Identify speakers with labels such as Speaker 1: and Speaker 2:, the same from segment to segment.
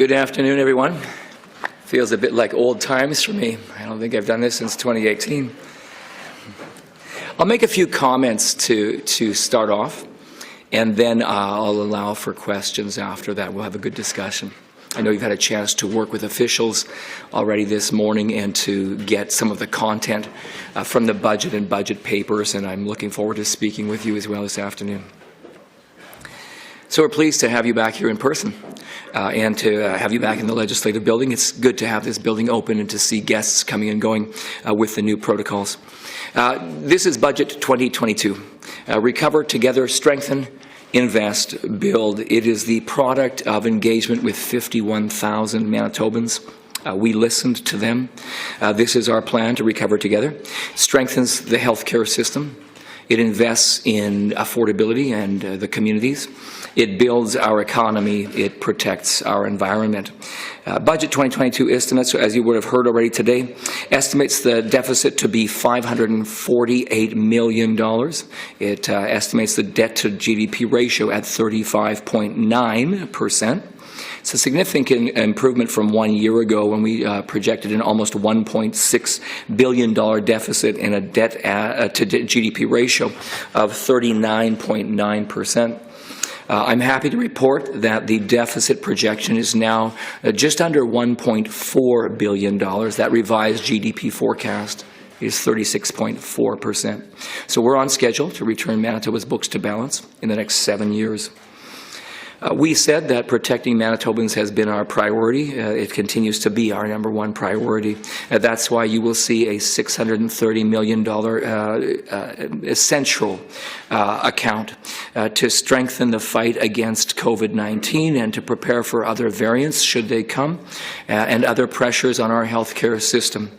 Speaker 1: Good afternoon, everyone. Feels a bit like old times for me. I don't think I've done this since 2018. I'll make a few comments to start off, and then I'll allow for questions after that. We'll have a good discussion. I know you've had a chance to work with officials already this morning and to get some of the content from the budget and budget papers, and I'm looking forward to speaking with you as well this afternoon. So we're pleased to have you back here in person and to have you back in the Legislative Building. It's good to have this building open and to see guests coming and going with the new protocols. This is Budget 2022. Recover Together, Strengthen, Invest, Build. It is the product of engagement with 51,000 Manitobans. We listened to them. This is our plan to recover together. Strengthens the healthcare system. It invests in affordability and the communities. It builds our economy. It protects our environment. Budget 2022 estimates, as you would have heard already today, estimates the deficit to be $548 million. It estimates the debt to GDP ratio at 35.9%. It's a significant improvement from 1 year ago when we projected an almost $1.6 billion deficit and a debt to GDP ratio of 39.9%. I'm happy to report that the deficit projection is now just under $1.4 billion. That revised GDP forecast is 36.4%. So we're on schedule to return Manitoba's books to balance in the next 7 years. We said that protecting Manitobans has been our priority. It continues to be our #1 priority. That's why you will see a $630 million essential account to strengthen the fight against COVID-19 and to prepare for other variants should they come and other pressures on our healthcare system.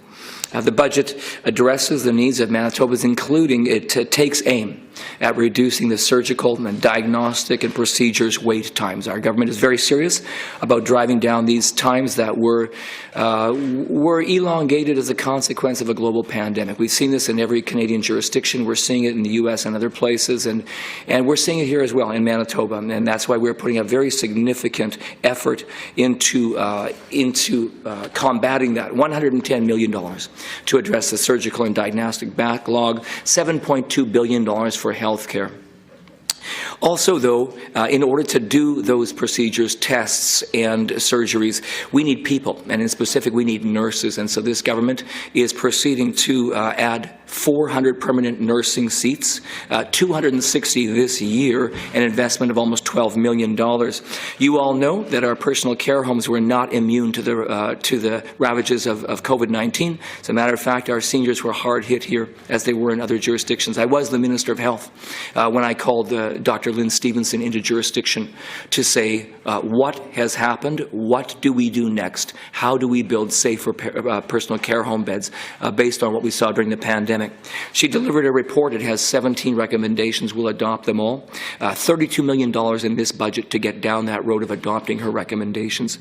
Speaker 1: The budget addresses the needs of Manitobans, including it takes aim at reducing the surgical and diagnostic and procedures wait times. Our government is very serious about driving down these times that were elongated as a consequence of a global pandemic. We've seen this in every Canadian jurisdiction. We're seeing it in the U.S. and other places, and we're seeing it here as well in Manitoba. And that's why we're putting a very significant effort into combating that. $110 million to address the surgical and diagnostic backlog, $7.2 billion for health care. Also, though, in order to do those procedures, tests, and surgeries, we need people, and in specific, we need nurses. And so this government is proceeding to add 400 permanent nursing seats, 260 this year, an investment of almost $12 million. You all know that our personal care homes were not immune to the ravages of COVID-19. As a matter of fact, our seniors were hard hit here, as they were in other jurisdictions. I was the Minister of Health when I called Dr. Lynn Stevenson into jurisdiction to say, what has happened? What do we do next? How do we build safer personal care home beds based on what we saw during the pandemic? She delivered a report. It has 17 recommendations. We'll adopt them all. $32 million in this budget to get down that road of adopting her recommendations,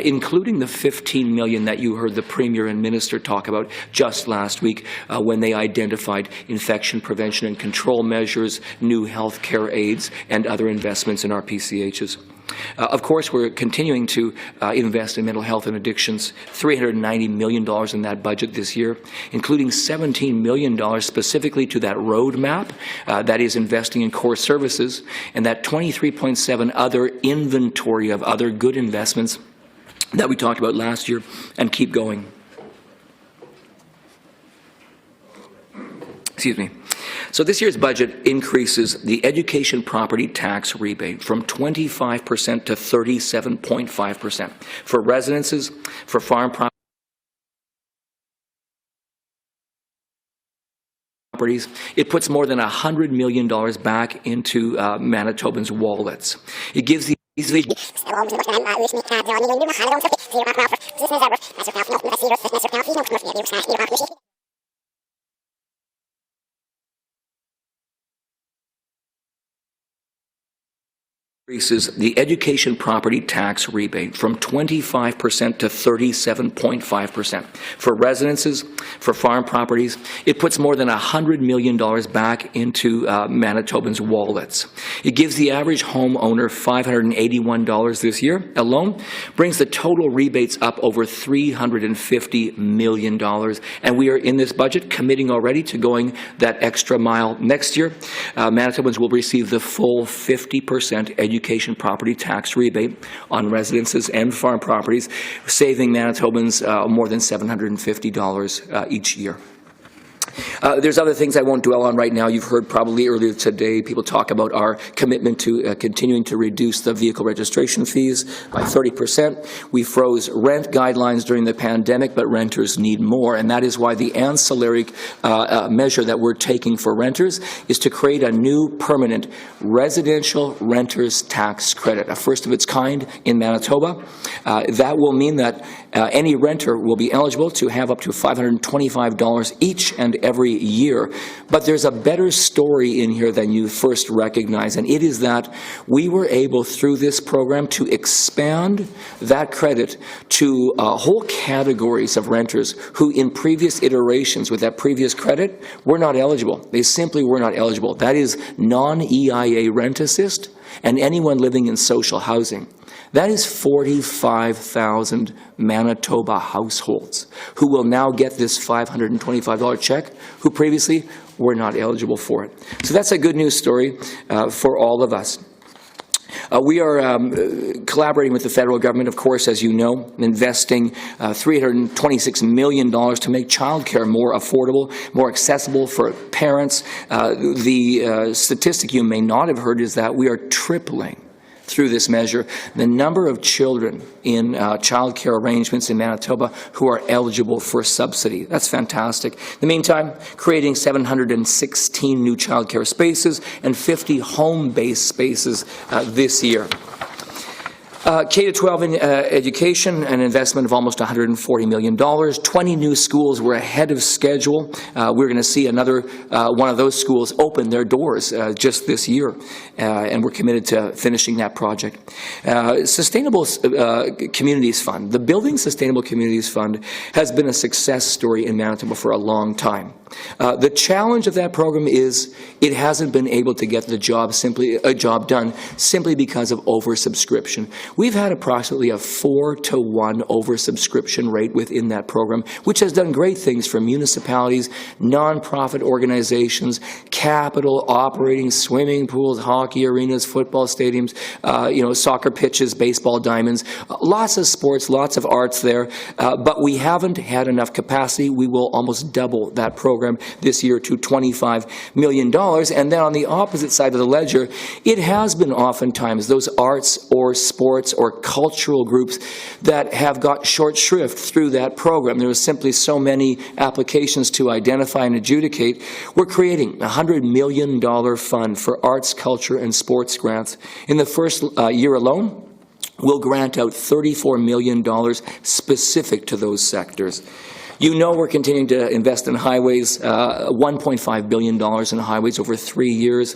Speaker 1: including the $15 million that you heard the Premier and Minister talk about just last week when they identified infection prevention and control measures, new health care aids, and other investments in our PCHs. Of course, we're continuing to invest in mental health and addictions, $390 million in that budget this year, including $17 million specifically to that roadmap that is investing in core services, and that 23.7 other inventory of other good investments that we talked about last year, and keep going. Excuse me. So this year's budget increases the education property tax rebate from 25% to 37.5% for residences, for farm properties. It puts more than $100 million back into Manitobans' wallets. It gives the increases the education property tax rebate from 25% to 37.5%. For residences, for farm properties, it puts more than $100 million back into Manitobans' wallets. It gives the average homeowner $581 this year alone, brings the total rebates up over $350 million. And we are in this budget committing already to going that extra mile next year. Manitobans will receive the full 50% education property tax rebate on residences and farm properties, saving Manitobans more than $750 each year. There's other things I won't dwell on right now. You've heard probably earlier today people talk about our commitment to continuing to reduce the vehicle registration fees by 30%. We froze rent guidelines during the pandemic, but renters need more, and that is why the ancillary measure that we're taking for renters is to create a new permanent residential renters tax credit, a first of its kind in Manitoba. That will mean that any renter will be eligible to have up to $525 each and every year. But there's a better story in here than you first recognize, and it is that we were able, through this program, to expand that credit to whole categories of renters who, in previous iterations with that previous credit, were not eligible. They simply were not eligible. That is non-EIA rent assist and anyone living in social housing. That is 45,000 Manitoba households who will now get this $525 check, who previously were not eligible for it. So that's a good news story for all of us. We are collaborating with the federal government, of course, as you know, investing $326 million to make childcare more affordable, more accessible for parents. The statistic you may not have heard is that we are tripling through this measure the number of children in childcare arrangements in Manitoba who are eligible for subsidy. That's fantastic. In the meantime, creating 716 new childcare spaces and 50 home-based spaces this year. K-12 education, an investment of almost $140 million. 20 new schools were ahead of schedule. We're going to see another one of those schools open their doors just this year, and we're committed to finishing that project. Sustainable Communities Fund. The Building Sustainable Communities Fund has been a success story in Manitoba for a long time. The challenge of that program is it hasn't been able to get the job done simply because of oversubscription. We've had approximately a 4-to-1 oversubscription rate within that program, which has done great things for municipalities, nonprofit organizations, capital operating swimming pools, hockey arenas, football stadiums, soccer pitches, baseball diamonds, lots of sports, lots of arts there, but we haven't had enough capacity. We will almost double that program this year to $25 million. And then on the opposite side of the ledger, it has been oftentimes those arts or sports or cultural groups that have got short shrift through that program. There are simply so many applications to identify and adjudicate. We're creating a $100 million fund for arts, culture, and sports grants. In the first year alone, we'll grant out $34 million specific to those sectors. You know we're continuing to invest in highways, $1.5 billion in highways over 3 years.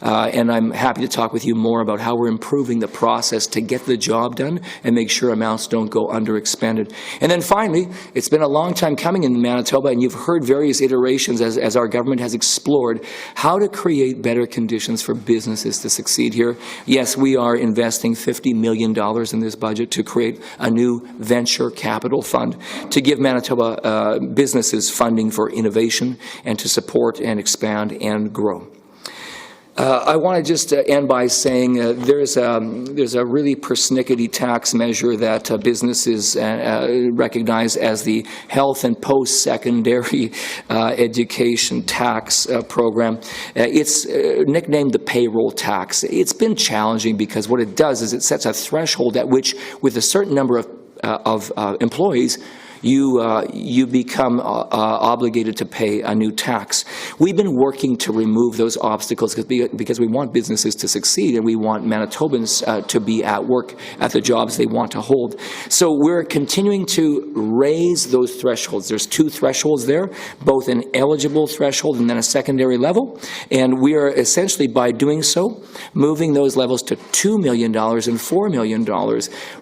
Speaker 1: And I'm happy to talk with you more about how we're improving the process to get the job done and make sure amounts don't go underexpended. And then finally, it's been a long time coming in Manitoba, and you've heard various iterations as our government has explored how to create better conditions for businesses to succeed here. Yes, we are investing $50 million in this budget to create a new venture capital fund to give Manitoba businesses funding for innovation and to support and expand and grow. I want to just end by saying there's a really persnickety tax measure that businesses recognize as the health and post-secondary education tax program. It's nicknamed the payroll tax. It's been challenging because what it does is it sets a threshold at which, with a certain number of employees, you become obligated to pay a new tax. We've been working to remove those obstacles because we want businesses to succeed and we want Manitobans to be at work at the jobs they want to hold. So we're continuing to raise those thresholds. There's two thresholds there, both an eligible threshold and then a secondary level. And we are essentially, by doing so, moving those levels to $2 million and $4 million,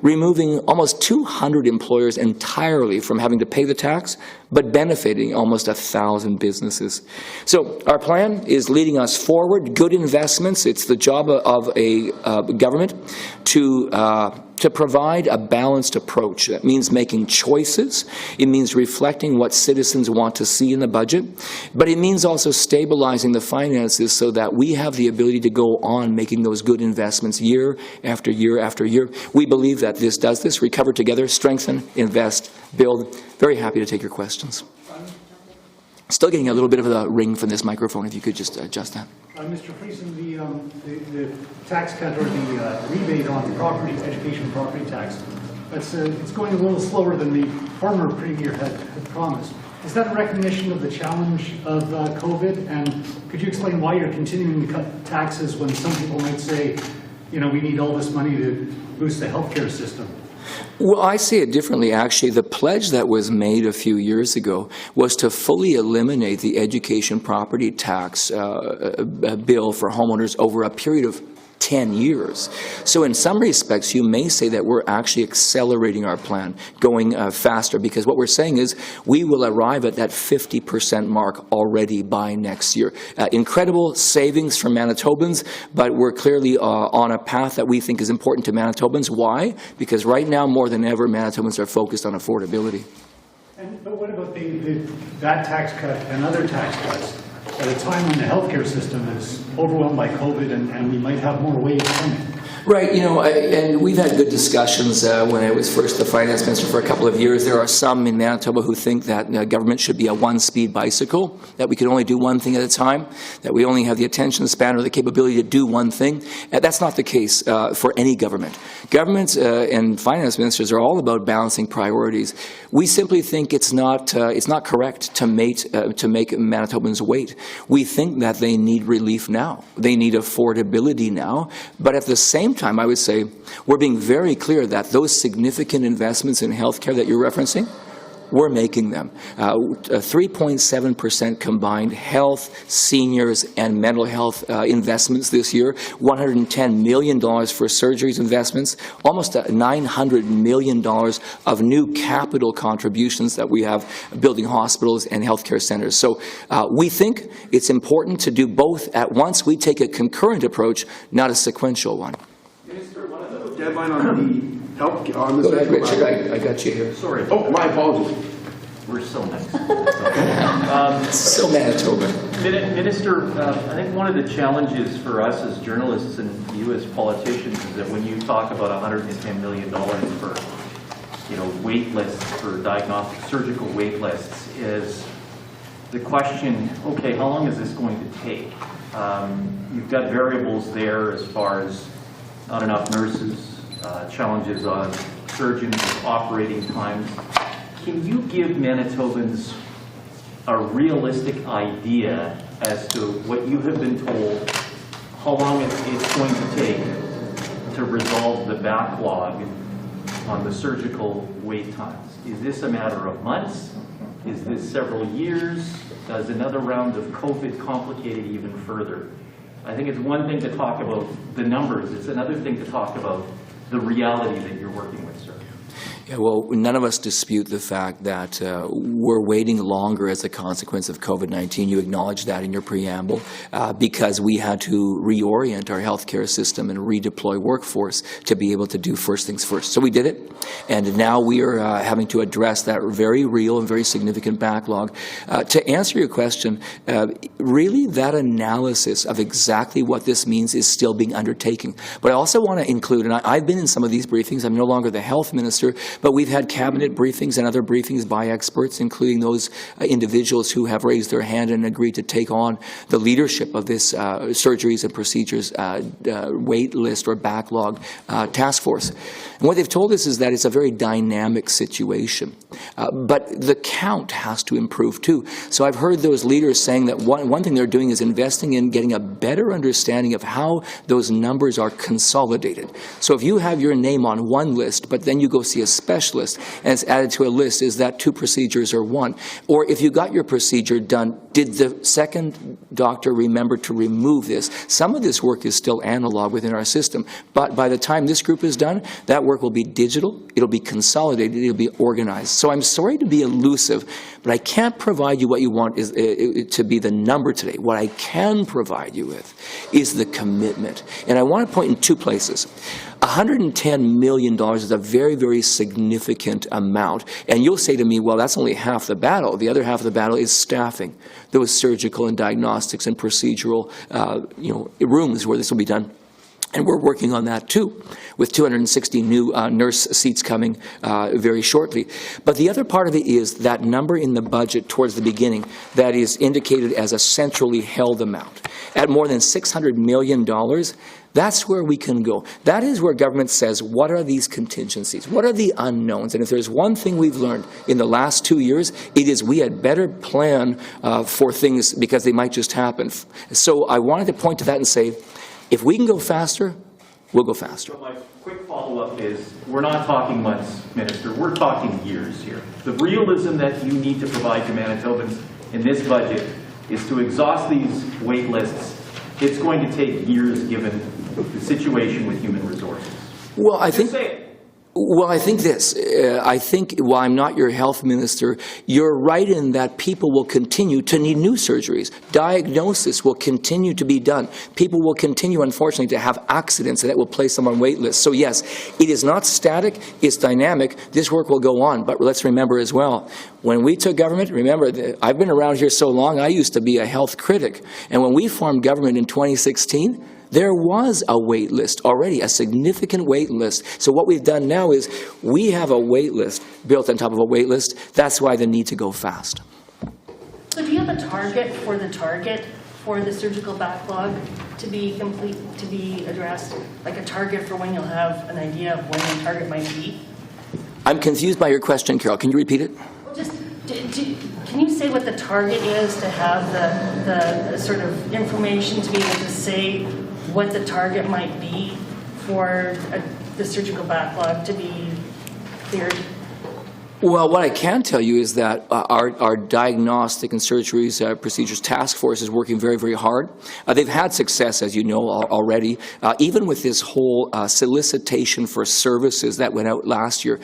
Speaker 1: removing almost 200 employers entirely from having to pay the tax, but benefiting almost 1,000 businesses. So our plan is leading us forward. Good investments. It's the job of a government to provide a balanced approach. That means making choices. It means reflecting what citizens want to see in the budget. But it means also stabilizing the finances so that we have the ability to go on making those good investments year after year after year. We believe that this does this. Recover together, strengthen, invest, build. Very happy to take your questions. Still getting a little bit of a ring from this microphone, if you could just adjust that.
Speaker 2: Mr. Friesen, the tax cut or the rebate on property, education property tax, it's going a little slower than the former premier had promised. Is that a recognition of the challenge of COVID? And could you explain why you're continuing to cut taxes when some people might say, you know, we need all this money to boost the healthcare system?
Speaker 1: Well, I see it differently, actually. The pledge that was made a few years ago was to fully eliminate the education property tax bill for homeowners over a period of 10 years. So in some respects, you may say that we're actually accelerating our plan, going faster, because what we're saying is we will arrive at that 50% mark already by next year. Incredible savings for Manitobans, but we're clearly on a path that we think is important to Manitobans. Why? Because right now, more than ever, Manitobans are focused on affordability.
Speaker 2: But what about that tax cut and other tax cuts at a time when the healthcare system is overwhelmed by COVID and we might have more waves coming?
Speaker 1: Right, you know, and we've had good discussions when I was first the finance minister for a couple of years. There are some in Manitoba who think that government should be a one-speed bicycle, that we can only do one thing at a time, that we only have the attention span or the capability to do one thing. That's not the case for any government. Governments and finance ministers are all about balancing priorities. We simply think it's not correct to make Manitobans wait. We think that they need relief now. They need affordability now. But at the same time, I would say we're being very clear that those significant investments in healthcare that you're referencing, we're making them. 3.7% combined health, seniors, and mental health investments this year, $110 million for surgeries investments, almost $900 million of new capital contributions that we have building hospitals and healthcare centers. So we think it's important to do both at once. We take a concurrent approach, not a sequential one.
Speaker 3: Minister, one of the deadline on the health on the
Speaker 1: Go ahead, Richard. I got you here.
Speaker 3: Sorry. Oh, my apologies.
Speaker 4: We're so nice.
Speaker 1: So Manitoba.
Speaker 4: Minister, I think one of the challenges for us as journalists and you as politicians is that when you talk about $110 million for, you know, wait lists for diagnostic surgical wait lists, is the question, okay, how long is this going to take? You've got variables there as far as not enough nurses, challenges on surgeons, operating times. Can you give Manitobans a realistic idea as to what you have been told, how long it's going to take to resolve the backlog on the surgical wait times? Is this a matter of months? Is this several years? Does another round of COVID complicate it even further? I think it's one thing to talk about the numbers. It's another thing to talk about the reality that you're working with, sir.
Speaker 1: Yeah, well, none of us dispute the fact that we're waiting longer as a consequence of COVID-19. You acknowledged that in your preamble because we had to reorient our healthcare system and redeploy workforce to be able to do first things first. So we did it, and now we are having to address that very real and very significant backlog. To answer your question, really that analysis of exactly what this means is still being undertaken. But I also want to include, and I've been in some of these briefings, I'm no longer the health minister, but we've had cabinet briefings and other briefings by experts, including those individuals who have raised their hand and agreed to take on the leadership of this surgeries and procedures wait list or backlog task force. And what they've told us is that it's a very dynamic situation. But the count has to improve too. So I've heard those leaders saying that one thing they're doing is investing in getting a better understanding of how those numbers are consolidated. So if you have your name on one list, but then you go see a specialist and it's added to a list, is that 2 procedures or 1? Or if you got your procedure done, did the second doctor remember to remove this? Some of this work is still analog within our system, but by the time this group is done, that work will be digital, it'll be consolidated, it'll be organized. So I'm sorry to be elusive, but I can't provide you what you want is to be the number today. What I can provide you with is the commitment. And I want to point in 2 places. $110 million is a very, very significant amount. And you'll say to me, well, that's only half the battle. The other half of the battle is staffing those surgical and diagnostics and procedural rooms where this will be done. And we're working on that too, with 260 new nurse seats coming very shortly. But the other part of it is that number in the budget towards the beginning that is indicated as a centrally held amount. At more than $600 million, that's where we can go. That is where government says, what are these contingencies? What are the unknowns? And if there's one thing we've learned in the last 2 years, it is we had better plan for things because they might just happen. So I wanted to point to that and say, if we can go faster, we'll go faster.
Speaker 4: So my quick follow-up is, we're not talking months, Minister, we're talking years here. The realism that you need to provide to Manitobans in this budget is to exhaust these wait lists. It's going to take years given the situation with human resources.
Speaker 1: Well, I think...
Speaker 4: Just say it.
Speaker 1: Well, I think this. I think while I'm not your health minister, you're right in that people will continue to need new surgeries. Diagnosis will continue to be done. People will continue, unfortunately, to have accidents, and that will place them on wait lists. So yes, it is not static, it's dynamic. This work will go on. But let's remember as well, when we took government, remember, I've been around here so long, I used to be a health critic. And when we formed government in 2016, there was a wait list already, a significant wait list. So what we've done now is we have a wait list built on top of a wait list. That's why the need to go fast.
Speaker 5: So do you have a target for the surgical backlog to be complete, to be addressed? Like a target for when you'll have an idea of when the target might be?
Speaker 1: I'm confused by your question, Carol. Can you repeat it?
Speaker 5: Just, can you say what the target is to have the sort of information to be able to say what the target might be for the surgical backlog to be cleared?
Speaker 1: Well, what I can tell you is that our diagnostic and surgeries procedures task force is working very, very hard. They've had success, as you know, already, even with this whole solicitation for services that went out last year.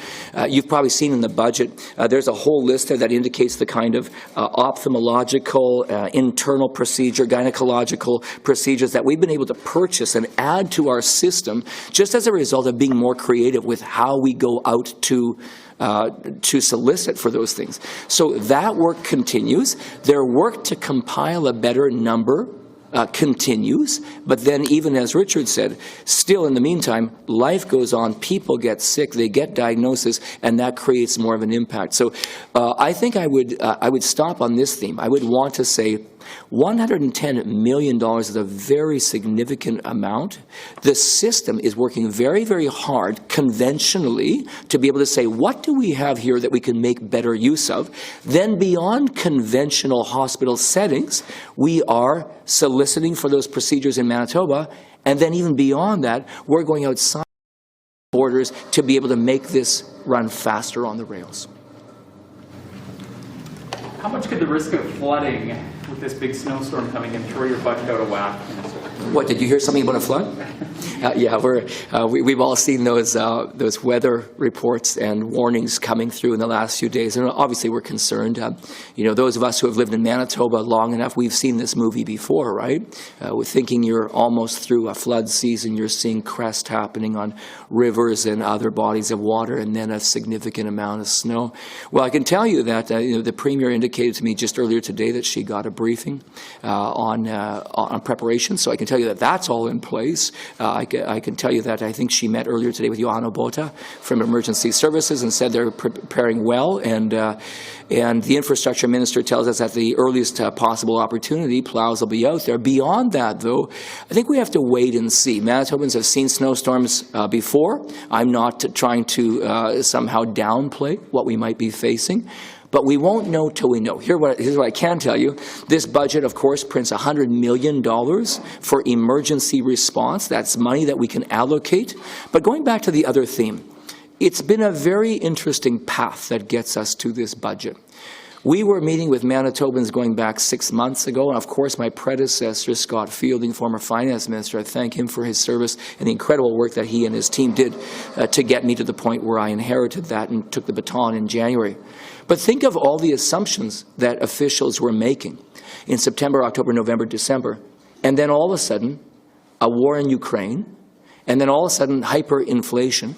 Speaker 1: You've probably seen in the budget, there's a whole list there that indicates the kind of ophthalmological, internal procedure, gynecological procedures that we've been able to purchase and add to our system just as a result of being more creative with how we go out to solicit for those things. So that work continues. Their work to compile a better number continues, but then even as Richard said, still in the meantime, life goes on, people get sick, they get diagnosis, and that creates more of an impact. So I think I would stop on this theme. I would want to say $110 million is a very significant amount. The system is working very, very hard conventionally to be able to say, what do we have here that we can make better use of? Then beyond conventional hospital settings, we are soliciting for those procedures in Manitoba, and then even beyond that, we're going outside borders to be able to make this run faster on the rails.
Speaker 6: How much could the risk of flooding with this big snowstorm coming in throw your budget out of whack?
Speaker 1: What, did you hear something about a flood? Yeah, we've all seen those weather reports and warnings coming through in the last few days, and obviously we're concerned. Those of us who have lived in Manitoba long enough, we've seen this movie before, right? We're thinking you're almost through a flood season, you're seeing crest happening on rivers and other bodies of water, and then a significant amount of snow. Well, I can tell you that the Premier indicated to me just earlier today that she got a briefing on preparation, so I can tell tell you that that's all in place. I can tell you that I think she met earlier today with Johanna Bota from Emergency Services and said they're preparing well, and the infrastructure minister tells us at the earliest possible opportunity, plows will be out there. Beyond that, though, I think we have to wait and see. Manitobans have seen snowstorms before. I'm not trying to somehow downplay what we might be facing, but we won't know till we know. Here's what I can tell you. This budget, of course, prints $100 million for emergency response. That's money that we can allocate. But going back to the other theme, it's been a very interesting path that gets us to this budget. We were meeting with Manitobans going back 6 months ago, and of course my predecessor, Scott Fielding, former finance minister, I thank him for his service and the incredible work that he and his team did to get me to the point where I inherited that and took the baton in January. But think of all the assumptions that officials were making in September, October, November, December, and then all of a sudden a war in Ukraine, and then all of a sudden hyperinflation,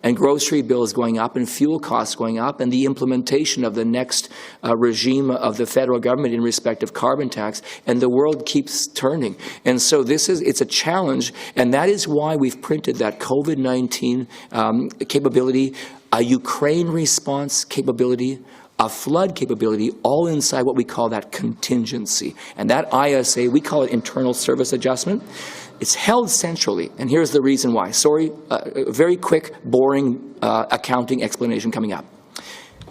Speaker 1: and grocery bills going up and fuel costs going up, and the implementation of the next regime of the federal government in respect of carbon tax, and the world keeps turning. And so it's a challenge, and that is why we've printed that COVID-19 capability, a Ukraine response capability, a flood capability, all inside what we call that contingency. And that ISA, we call it internal service adjustment. It's held centrally, and here's the reason why. Sorry, very quick, boring accounting explanation coming up.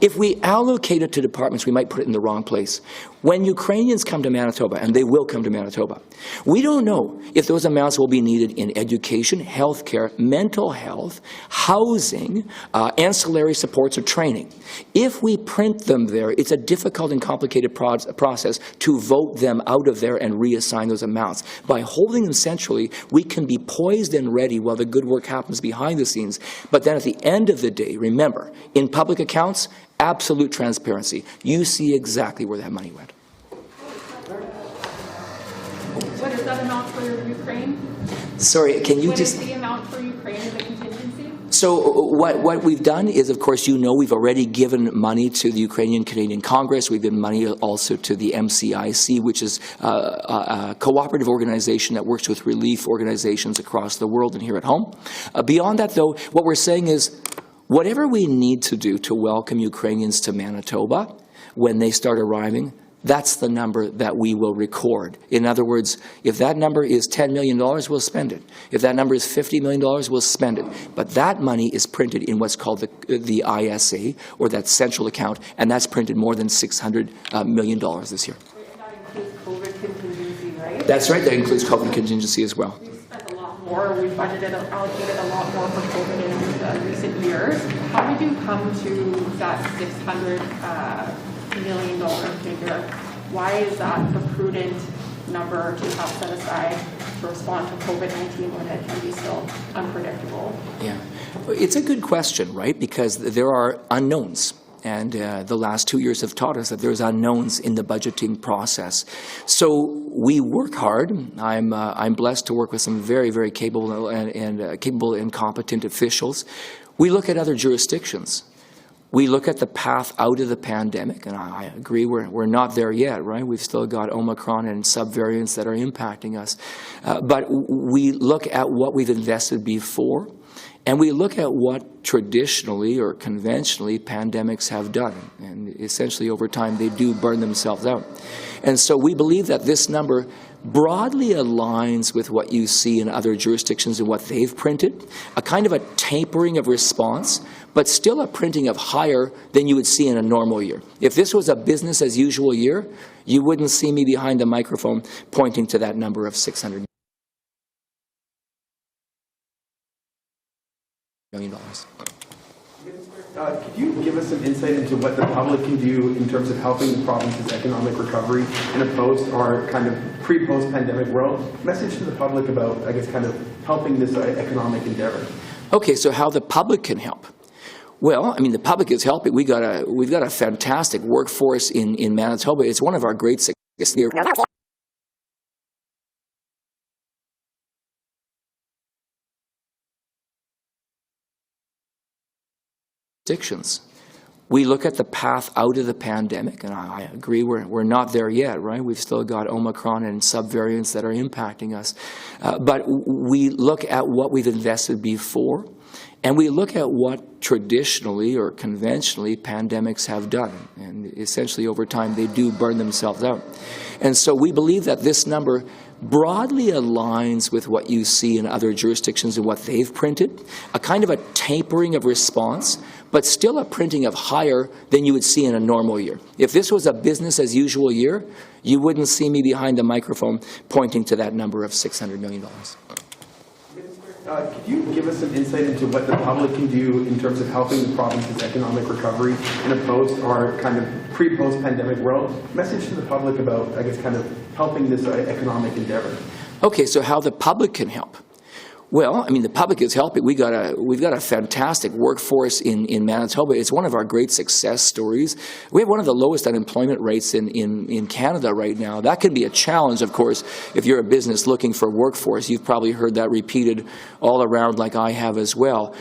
Speaker 1: If we allocate it to departments, we might put it in the wrong place. When Ukrainians come to Manitoba, and they will come to Manitoba, we don't know if those amounts will be needed in education, healthcare, mental health, housing, ancillary supports, or training. If we print them there, it's a difficult and complicated process to vote them out of there and reassign those amounts. By holding them centrally, we can be poised and ready while the good work happens behind the scenes. But then at the end of the day, remember, in public accounts, absolute transparency. You see exactly where that money went.
Speaker 7: What is that amount for Ukraine?
Speaker 1: Sorry, can you
Speaker 7: What
Speaker 1: just...
Speaker 7: is the amount for Ukraine as a contingency?
Speaker 1: So what we've done is, of course, we've already given money to the Ukrainian-Canadian Congress. We've given money also to the MCIC, which is a cooperative organization that works with relief organizations across the world and here at home. Beyond that, though, what we're saying is, whatever we need to do to welcome Ukrainians to Manitoba when they start arriving, that's the number that we will record. In other words, if that number is $10 million, we'll spend it. If that number is $50 million, we'll spend it. But that money is printed in what's called the ISA, or that central account, and that's printed more than $600 million this year.
Speaker 7: That includes COVID contingency, right?
Speaker 1: That's right, that includes COVID contingency as well.
Speaker 7: We've spent a lot more, we've allocated a lot more for COVID in recent years. How did you come to that $600 million figure? Why is that the prudent number to have set aside to respond to COVID-19 when it can be still unpredictable?
Speaker 1: Yeah, it's a good question, right? Because there are unknowns. And the last 2 years have taught us that there's unknowns in the budgeting process. So we work hard. I'm blessed to work with some very, very capable and competent officials. We look at other jurisdictions. We look at the path out of the pandemic, and I agree we're not there yet, right? We've still got Omicron and subvariants that are impacting us. But we look at what we've invested before, and we look at what traditionally or conventionally pandemics have done. And essentially over time they do burn themselves out. And so we believe that this number broadly aligns with what you see in other jurisdictions and what they've printed, a kind of a tapering of response, but still a printing of higher than you would see in a normal year. If this was a business as usual year, you wouldn't see me behind the microphone pointing to that number of $600 million.
Speaker 3: Could you give us some insight into what the public can do in terms of helping the province's economic recovery in a post or kind of pre-post pandemic world? Message to the public about, I guess, kind of helping this economic endeavor. Okay,
Speaker 1: so how the public can help? Well, I mean, the public is helping. We've got a fantastic workforce in Manitoba. It's one of our great successes here. We look at the path out of the pandemic, and I agree we're not there yet, right? We've still got Omicron and subvariants that are impacting us. But we look at what we've invested before, and we look at what traditionally or conventionally pandemics have done. And essentially over time they do burn themselves out. And so we believe that this number broadly aligns with what you see in other jurisdictions and what they've printed, a kind of a tapering of response, but still a printing of higher than you would see in a normal year. If this was a business as usual year, you wouldn't see me behind the microphone pointing to that number of $600 million.
Speaker 3: Could you give us some insight into what the public can do in terms of helping the province's economic recovery in a post or kind of pre-post pandemic world? Message to the public about, I guess, kind of helping this economic endeavor.
Speaker 1: Okay, so how the public can help. Well, I mean, the public is helping. We've got a fantastic workforce in Manitoba. It's one of our great success stories. We have one of the lowest unemployment rates in Canada right now. That can be a challenge, of course, if you're a business looking for workforce. You've probably heard that repeated all around like I have as well.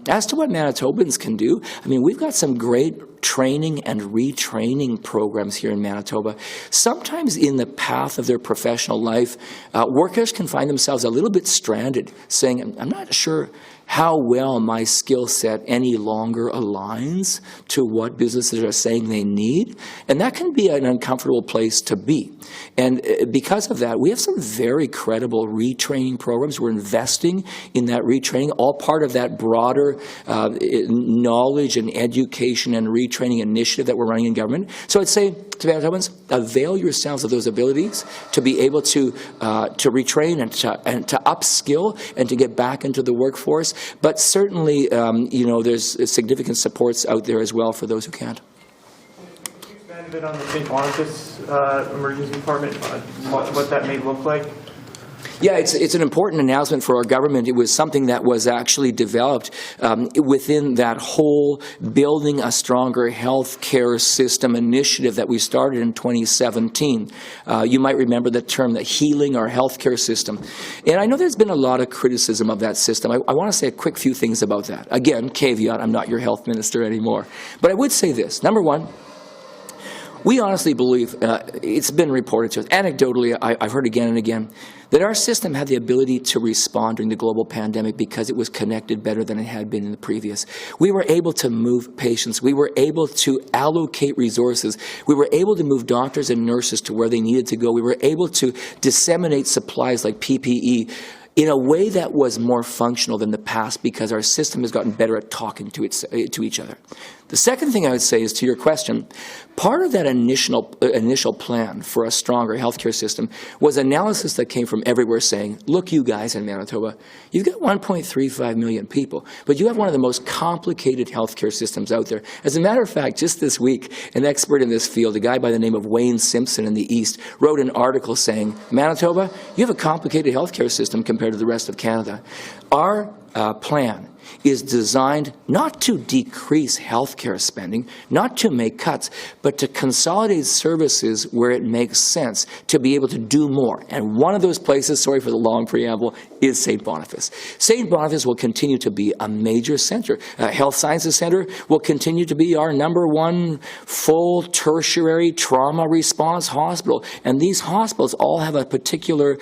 Speaker 1: As to what Manitobans can do, I mean, we've got some great training and retraining programs here in Manitoba. Sometimes in the path of their professional life, workers can find themselves a little bit stranded, saying, I'm not sure how well my skill set any longer aligns to what businesses are saying they need. And that can be an uncomfortable place to be. And because of that, we have some very credible retraining programs. We're investing in that retraining, all part of that broader knowledge and education and retraining initiative that we're running in government. So I'd say to Manitobans, avail yourselves of those abilities to be able to retrain and to upskill and to get back into the workforce. But certainly, there's significant supports out there as well for those who can't.
Speaker 8: Can you expand a bit on the St. Boniface Emergency Department, what that may look like?
Speaker 1: Yeah, it's an important announcement for our government. It was something that was actually developed within that whole Building a Stronger Health Care System initiative that we started in 2017. You might remember the term, the healing our health care system. And I know there's been a lot of criticism of that system. I want to say a quick few things about that. Again, caveat, I'm not your health minister anymore. But I would say this. Number one, we honestly believe, it's been reported to us, anecdotally, I've heard again and again, that our system had the ability to respond during the global pandemic because it was connected better than it had been in the previous. We were able to move patients. We were able to allocate resources. We were able to move doctors and nurses to where they needed to go. We were able to disseminate supplies like PPE in a way that was more functional than the past because our system has gotten better at talking to each other. The second thing I would say is, to your question, part of that initial plan for a stronger healthcare system was analysis that came from everywhere saying, look, you guys in Manitoba, you've got 1.35 million people, but you have one of the most complicated healthcare systems out there. As a matter of fact, just this week, an expert in this field, a guy by the name of Wayne Simpson in the East, wrote an article saying, Manitoba, you have a complicated healthcare system compared to the rest of Canada. Our plan is designed not to decrease healthcare spending, not to make cuts, but to consolidate services where it makes sense to be able to do more. And one of those places, sorry for the long preamble, is St. Boniface. St. Boniface will continue to be a major center. Health Sciences Center will continue to be our #1 full tertiary trauma response hospital. And these hospitals all have a particular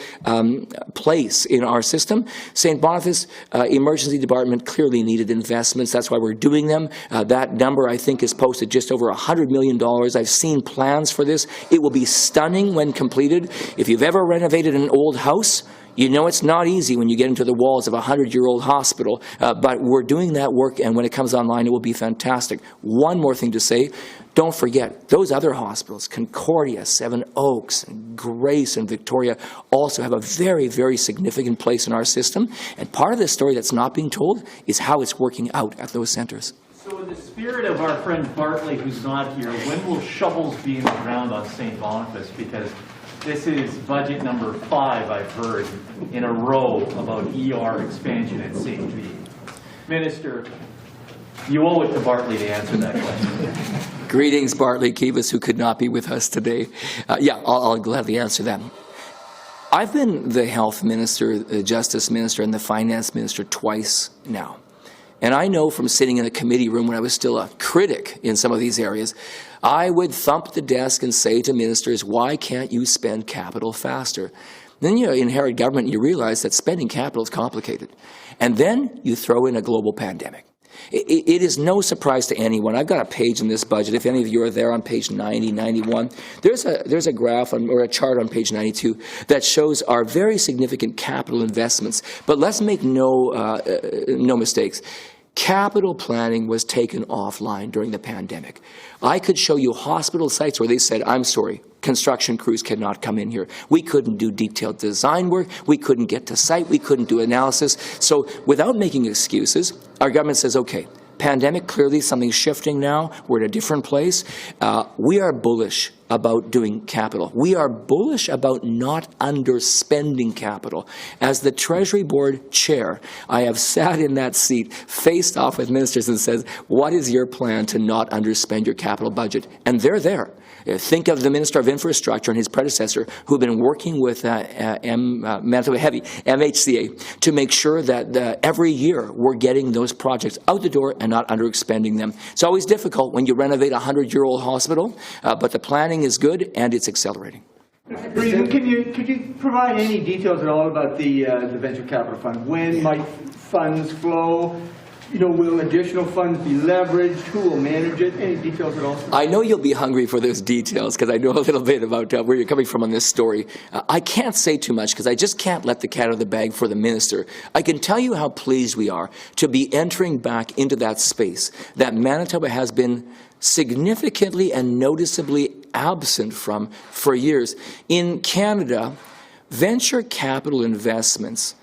Speaker 1: place in our system. St. Boniface Emergency Department clearly needed investments. That's why we're doing them. That number, I think, is posted just over $100 million. I've seen plans for this. It will be stunning when completed. If you've ever renovated an old house, you know it's not easy when you get into the walls of a 100-year-old hospital, but we're doing that work, and when it comes online, it will be fantastic. One more thing to say, don't forget, those other hospitals, Concordia, Seven Oaks, Grace, and Victoria, also have a very, very significant place in our system, and part of the story that's not being told is how it's working out at those centers.
Speaker 4: So in the spirit of our friend Bartley, who's not here, when will shovels be in the ground on St. Boniface? Because this is budget number 5, I've heard, in a row about ER expansion at St. B. Minister, you owe it to Bartley to answer that question.
Speaker 1: Greetings, Bartley Kivas, who could not be with us today. I'll gladly answer that. I've been the health minister, the justice minister, and the finance minister twice now. And I know from sitting in a committee room when I was still a critic in some of these areas, I would thump the desk and say to ministers, why can't you spend capital faster? Then you inherit government and you realize that spending capital is complicated. And then you throw in a global pandemic. It is no surprise to anyone. I've got a page in this budget. If any of you are there on page 90, 91, there's a graph or a chart on page 92 that shows our very significant capital investments. But let's make no mistakes. Capital planning was taken offline during the pandemic. I could show you hospital sites where they said, I'm sorry, construction crews cannot come in here. We couldn't do detailed design work. We couldn't get to site. We couldn't do analysis. So without making excuses, our government says, okay, pandemic, clearly something's shifting now. We're at a different place. We are bullish about doing capital. We are bullish about not underspending capital. As the Treasury Board Chair, I have sat in that seat, faced off with ministers and says, what is your plan to not underspend your capital budget? And they're there. Think of the Minister of Infrastructure and his predecessor who have been working with Manitoba Heavy, MHCA, to make sure that every year we're getting those projects out the door and not underexpending them. It's always difficult when you renovate a 100-year-old hospital, but the planning is good and it's accelerating.
Speaker 9: Friesen, could you provide any details at all about the venture capital fund? When might funds flow? You know, will additional funds be leveraged? Who will manage it? Any details at all?
Speaker 1: I know you'll be hungry for those details because I know a little bit about where you're coming from on this story. I can't say too much because I just can't let the cat out of the bag for the minister. I can tell you how pleased we are to be entering back into that space that Manitoba has been significantly and noticeably absent from for years. In Canada, venture capital investments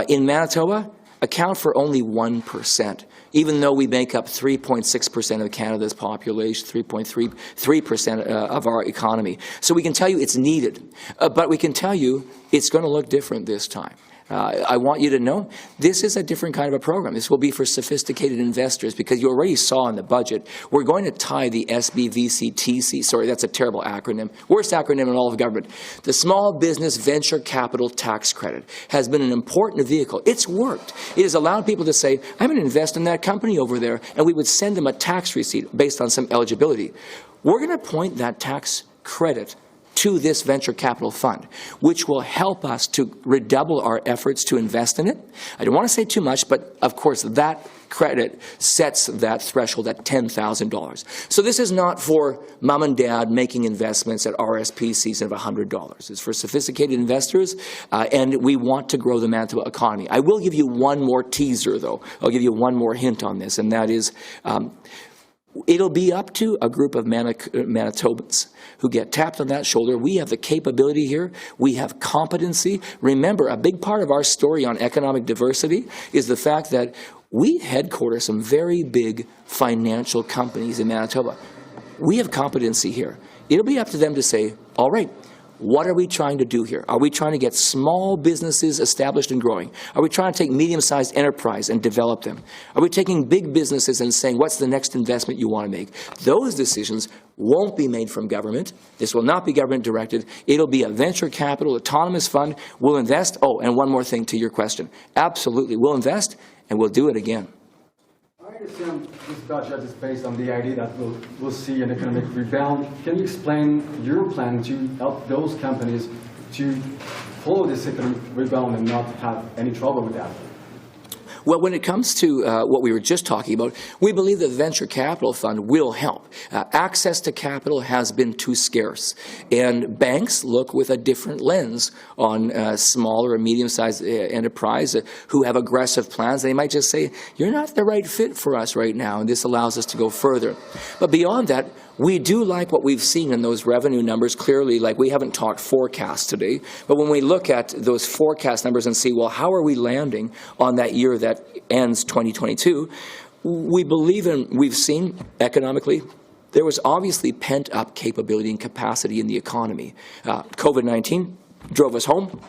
Speaker 1: in Manitoba account for only 1%, even though we make up 3.6% of Canada's population, 3.3% of our economy. So we can tell you it's needed, but we can tell you it's going to look different this time. I want you to know this is a different kind of a program. This will be for sophisticated investors because you already saw in the budget, we're going to tie the SBVCTC, sorry, that's a terrible acronym, worst acronym in all of government. The Small Business Venture Capital Tax Credit has been an important vehicle. It's worked. It has allowed people to say, I'm going to invest in that company over there, and we would send them a tax receipt based on some eligibility. We're going to point that tax credit to this venture capital fund, which will help us to redouble our efforts to invest in it. I don't want to say too much, but of course that credit sets that threshold at $10,000. So this is not for mom and dad making investments at RSPCs of $100. It's for sophisticated investors, and we want to grow the Manitoba economy. I will give you one more teaser, though. I'll give you one more hint on this, and that is it'll be up to a group of Manitobans who get tapped on that shoulder. We have the capability here. We have competency. Remember, a big part of our story on economic diversity is the fact that we headquarter some very big financial companies in Manitoba. We have competency here. It'll be up to them to say, all right, what are we trying to do here? Are we trying to get small businesses established and growing? Are we trying to take medium-sized enterprise and develop them? Are we taking big businesses and saying, what's the next investment you want to make? Those decisions won't be made from government. This will not be government-directed. It'll be a venture capital, autonomous fund. We'll invest. Oh, and one more thing to your question. Absolutely. We'll invest, and we'll do it again.
Speaker 10: I understand this budget is based on the idea that we'll see an economic rebound. Can you explain your plan to help those companies to follow this economic rebound and not have any trouble with that?
Speaker 1: Well, when it comes to what we were just talking about, we believe that the venture capital fund will help. Access to capital has been too scarce, and banks look with a different lens on smaller or medium-sized enterprise who have aggressive plans. They might just say, you're not the right fit for us right now, and this allows us to go further. But beyond that, we do like what we've seen in those revenue numbers. Clearly, like, we haven't talked forecasts today, but when we look at those forecast numbers and see, well, how are we landing on that year that ends 2022, we believe and we've seen economically there was obviously pent-up capability and capacity in the economy. COVID-19 drove us home.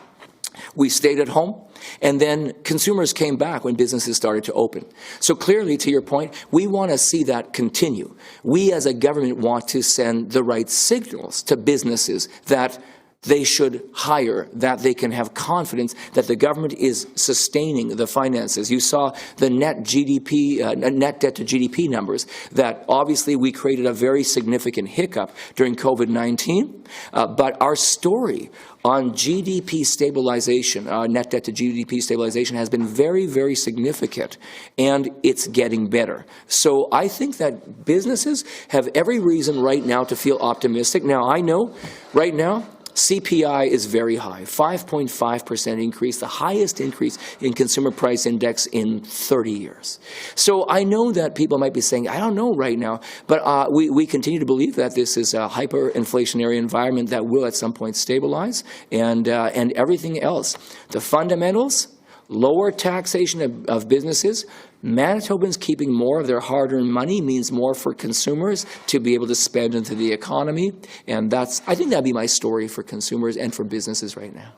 Speaker 1: We stayed at home, and then consumers came back when businesses started to open. So clearly, to your point, we want to see that continue. We as a government want to send the right signals to businesses that they should hire, that they can have confidence that the government is sustaining the finances. You saw the net debt to GDP numbers, that obviously we created a very significant hiccup during COVID-19, but our story on GDP stabilization, net debt to GDP stabilization, has been very, very significant, and it's getting better. So I think that businesses have every reason right now to feel optimistic. Now, I know right now CPI is very high, 5.5% increase, the highest increase in consumer price index in 30 years. So I know that people might be saying, I don't know right now, but we continue to believe that this is a hyperinflationary environment that will at some point stabilize, and everything else. The fundamentals, lower taxation of businesses, Manitobans keeping more of their hard-earned money means more for consumers to be able to spend into the economy, and I think that'd be my story for consumers and for businesses right now.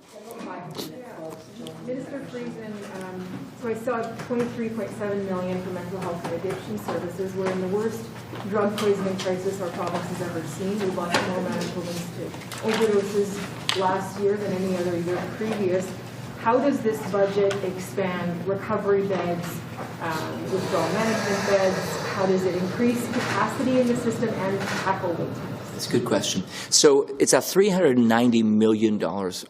Speaker 11: Minister Friesen, so I saw $23.7 million for mental health and addiction services. We're in the worst drug poisoning crisis our province has ever seen. We lost more Manitobans to overdoses last year than any other year previous. How does this budget expand recovery beds, withdrawal management beds? How does it increase capacity in the system and tackle wait times?
Speaker 1: That's a good question. So it's a $390 million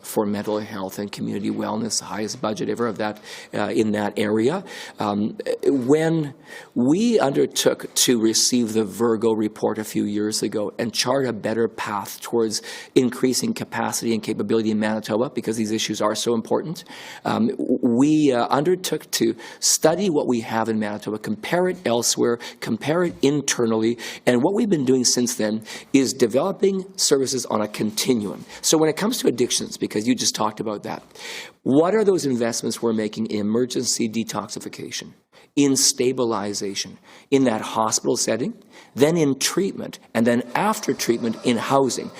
Speaker 1: for mental health and community wellness, the highest budget ever of that in that area. When we undertook to receive the Virgo report a few years ago and chart a better path towards increasing capacity and capability in Manitoba, because these issues are so important, we undertook to study what we have in Manitoba, compare it elsewhere, compare it internally, and what we've been doing since then is developing services on a continuum. So when it comes to addictions, because you just talked about that, what are those investments we're making in emergency detoxification, in stabilization, in that hospital setting, then in treatment, and then after treatment in housing?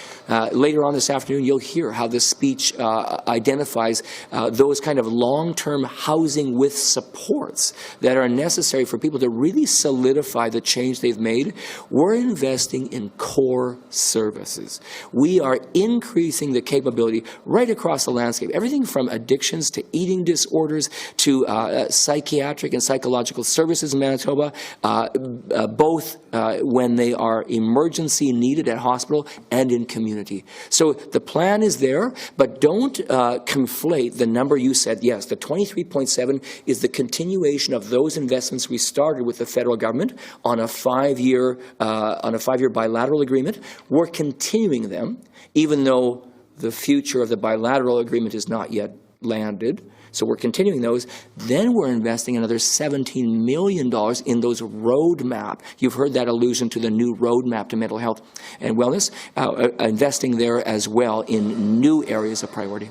Speaker 1: Later on this afternoon, you'll hear how this speech identifies those kind of long-term housing with supports that are necessary for people to really solidify the change they've made. We're investing in core services. We are increasing the capability right across the landscape, everything from addictions to eating disorders to psychiatric and psychological services in Manitoba, both when they are emergency needed at hospital and in community. So the plan is there, but don't conflate the number you said. Yes, the 23.7 is the continuation of those investments we started with the federal government on a five-year bilateral agreement. We're continuing them, even though the future of the bilateral agreement is not yet landed. So we're continuing those. Then we're investing another $17 million in those roadmap. You've heard that allusion to the new roadmap to mental health and wellness, investing there as well in new areas of priority.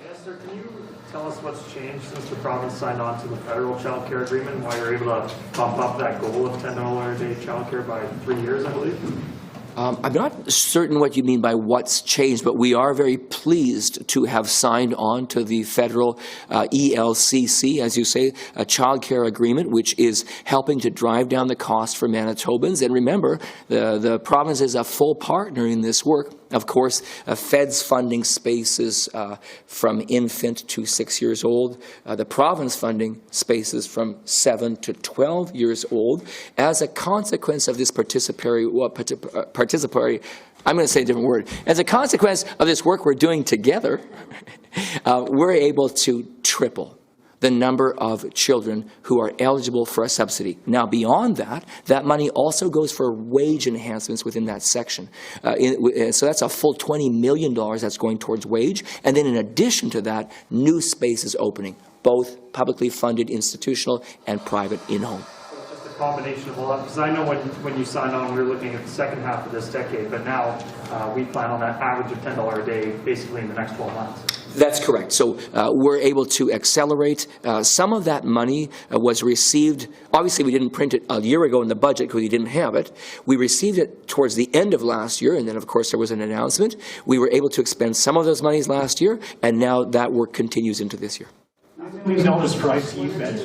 Speaker 8: Minister, can you tell us what's changed since the province signed on to the federal child care agreement and why you're able to bump up that goal of $10 a day child care by 3 years, I believe?
Speaker 1: I'm not certain what you mean by what's changed, but we are very pleased to have signed on to the federal ELCC, as you say, a child care agreement, which is helping to drive down the cost for Manitobans. And remember, the province is a full partner in this work. Of course, feds funding spaces from infant to 6 years old. The province funding spaces from 7 to 12 years old. As a consequence of this participatory, I'm going to say a different word. As a consequence of this work we're doing together, we're able to triple the number of children who are eligible for a subsidy. Now, beyond that, that money also goes for wage enhancements within that section. So that's a full $20 million that's going towards wage. And then in addition to that, new spaces opening, both publicly funded institutional and private in-home.
Speaker 8: Just a combination of all that, because I know when you signed on, we were looking at the second half of this decade, but now we plan on that average of $10 a day basically in the next 12 months.
Speaker 1: That's correct. So we're able to accelerate. Some of that money was received. Obviously, we didn't print it a year ago in the budget because we didn't have it. We received it towards the end of last year, and then, of course, there was an announcement. We were able to expend some of those monies last year, and now that work continues into this year.
Speaker 2: We've noticed for ICU beds.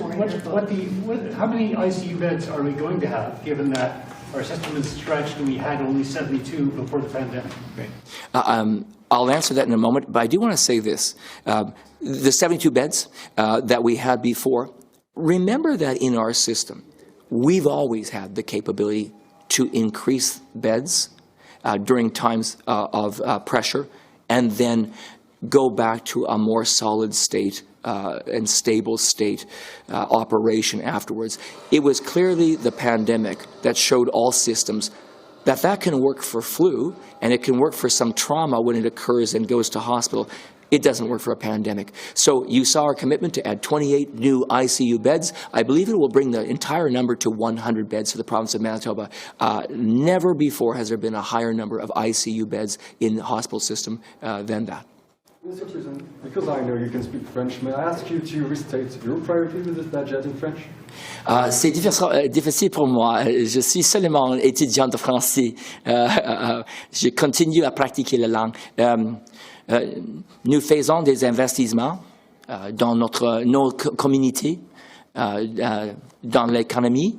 Speaker 2: How many ICU beds are we going to have, given that our system is stretched and we had only 72 before the pandemic?
Speaker 1: Right. I'll answer that in a moment, but I do want to say this. The 72 beds that we had before, remember that in our system, we've always had the capability to increase beds during times of pressure and then go back to a more solid state and stable state operation afterwards. It was clearly the pandemic that showed all systems that can work for flu and it can work for some trauma when it occurs and goes to hospital. It doesn't work for a pandemic. So you saw our commitment to add 28 new ICU beds. I believe it will bring the entire number to 100 beds for the province of Manitoba. Never before has there been a higher number of ICU beds in the hospital system than that.
Speaker 10: Mr. Friesen, because I know you can speak French, may I ask you to restate your priority with this budget in French?
Speaker 1: C'est difficile pour moi. Je suis seulement étudiant de français. Je continue à pratiquer la langue. Nous faisons des investissements dans nos communautés, dans l'économie,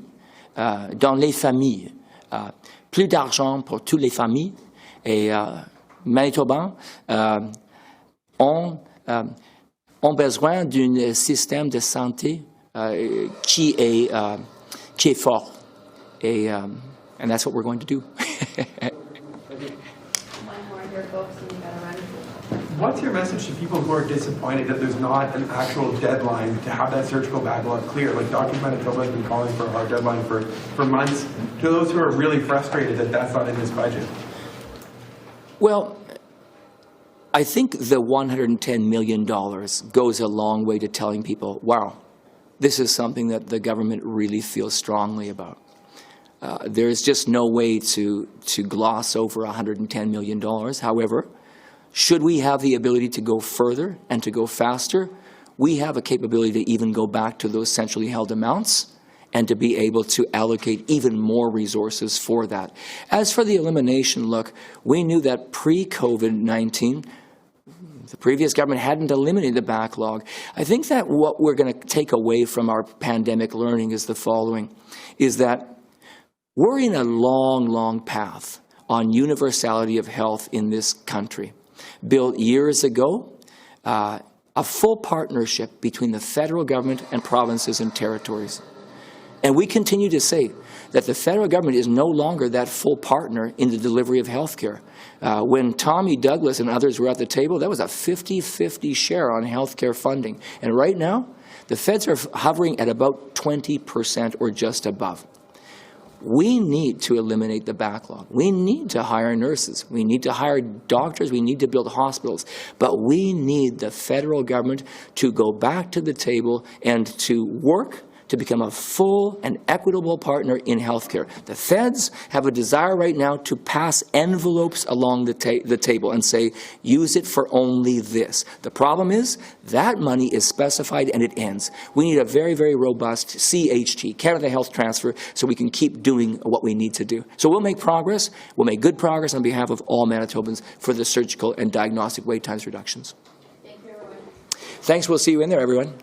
Speaker 1: dans les familles. Plus d'argent pour toutes les familles. Et Manitoba ont besoin d'un système de santé qui est fort. And that's what we're going to do.
Speaker 3: What's your message to people who are disappointed that there's not an actual deadline to have that surgical backlog clear? Like Doctors Manitoba has been calling for a hard deadline for months. To those who are really frustrated that that's not in this budget.
Speaker 1: Well, I think the $110 million goes a long way to telling people, wow, this is something that the government really feels strongly about. There is just no way to gloss over $110 million. However, should we have the ability to go further and to go faster, we have a capability to even go back to those centrally held amounts and to be able to allocate even more resources for that. As for the elimination, look, we knew that pre-COVID-19, the previous government hadn't eliminated the backlog. I think that what we're going to take away from our pandemic learning is the following, is that we're in a long, long path on universality of health in this country. Built years ago, a full partnership between the federal government and provinces and territories. And we continue to say that the federal government is no longer that full partner in the delivery of health care. When Tommy Douglas and others were at the table, that was a 50-50 share on health care funding. And right now, the feds are hovering at about 20% or just above. We need to eliminate the backlog. We need to hire nurses. We need to hire doctors. We need to build hospitals. But we need the federal government to go back to the table and to work to become a full and equitable partner in healthcare. The feds have a desire right now to pass envelopes along the table and say, use it for only this. The problem is that money is specified and it ends. We need a very, very robust CHT, Canada Health Transfer, so we can keep doing what we need to do. So we'll make progress. We'll make good progress on behalf of all Manitobans for the surgical and diagnostic wait times reductions.
Speaker 7: Thank you, everyone.
Speaker 1: Thanks. We'll see you in there, everyone.